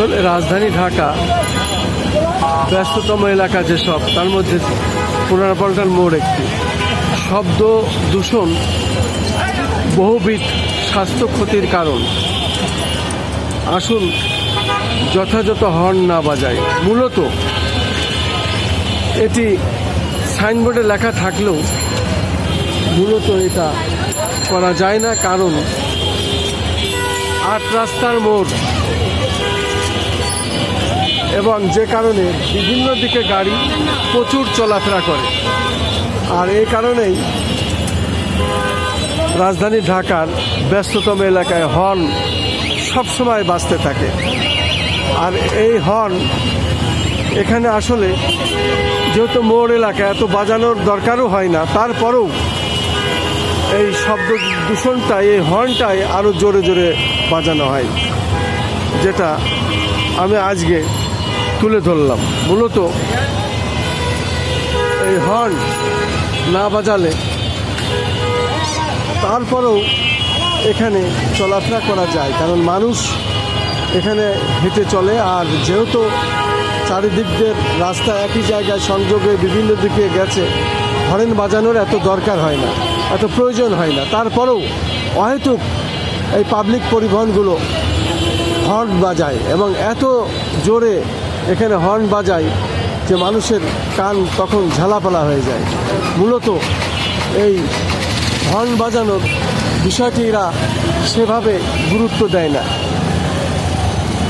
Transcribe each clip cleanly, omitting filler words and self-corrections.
আসলে রাজধানী ঢাকা ব্যস্ততম এলাকা যেসব, তার মধ্যে পুরানা পল্টন মোড় একটি। শব্দ দূষণ বহুবিধ স্বাস্থ্য ক্ষতির কারণ। আসুন যথাযথ হর্ন না বাজায়। মূলত এটি সাইনবোর্ডে লেখা থাকলেও মূলত এটা করা যায় না, কারণ ৮ রাস্তার মোড় এবং যে কারণে বিভিন্ন দিকে গাড়ি প্রচুর চলাফেরা করে। আর এই কারণেই রাজধানী ঢাকার ব্যস্ততম এলাকায় হর্ন সবসময় বাজতে থাকে। আর এই হর্ন এখানে আসলে যেহেতু মোড় এলাকা, এত বাজানোর দরকারও হয় না, তারপরেও এই শব্দ দূষণটাই, এই হর্নটাই আরও জোরে জোরে বাজানো হয়, যেটা আমি আজকে তুলে ধরলাম। মূলত এই হর্ন না বাজালে তারপরেও এখানে চলাফেরা করা যায়, কারণ মানুষ এখানে হেঁটে চলে। আর যেহেতু চারিদিক দিয়ে রাস্তা একই জায়গায় সংযোগে বিভিন্ন দিকে গেছে, হর্ন বাজানোর এত দরকার হয় না, এত প্রয়োজন হয় না। তারপরেও অহেতুক এই পাবলিক পরিবহনগুলো হর্ন বাজায় এবং এত জোরে এখানে হর্ন বাজায় যে মানুষের কান তখন ঝালাপালা হয়ে যায়। মূলত এই হর্ন বাজানোর বিষয়টি এরা সেভাবে গুরুত্ব দেয় না।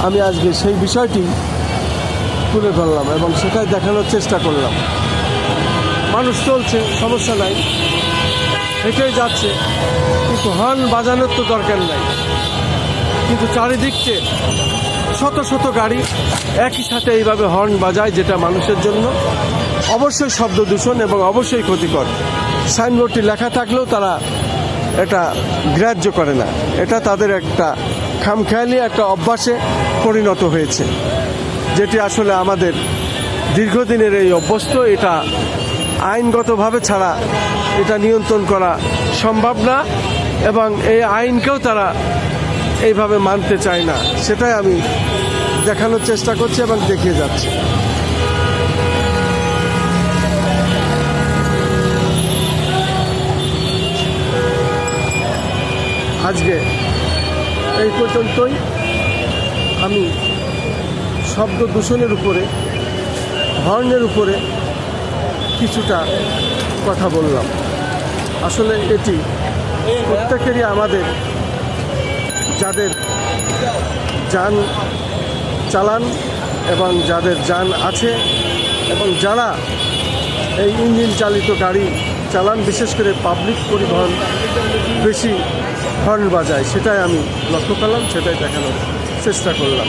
আমি আজকে সেই বিষয়টি তুলে ধরলাম এবং সেটাই দেখানোর চেষ্টা করলাম। মানুষ চলছে, সমস্যা নাই, হেঁটেই যাচ্ছে, কিন্তু হর্ন বাজানোর তো দরকার নাই। কিন্তু চারিদিকে শত শত গাড়ি একই সাথে এইভাবে হর্ন বাজায়, যেটা মানুষের জন্য অবশ্যই শব্দ দূষণ এবং অবশ্যই ক্ষতিকর। সাইনবোর্ডটি লেখা থাকলেও তারা এটা গ্রাহ্য করে না। এটা তাদের একটা খামখেয়ালি একটা অভ্যাসে পরিণত হয়েছে, যেটি আসলে আমাদের দীর্ঘদিনের এই অভ্যস্ত। এটা আইনগতভাবে ছাড়া এটা নিয়ন্ত্রণ করা সম্ভব না এবং এই আইনকেও তারা এইভাবে মানতে চায় না। সেটাই আমি দেখানোর চেষ্টা করছি এবং দেখিয়ে যাচ্ছি। আজকে এই পর্যন্তই। আমি শব্দ দূষণের উপরে, হর্নের উপরে কিছুটা কথা বললাম। আসলে এটি প্রত্যেকেরই, আমাদের যাদের যান চালান এবং যাদের যান আছে এবং যারা এই ইঞ্জিন চালিত গাড়ি চালান, বিশেষ করে পাবলিক পরিবহন বেশি হর্ন বাজায়, সেটাই আমি লক্ষ্য করলাম, সেটাই দেখানোর চেষ্টা করলাম।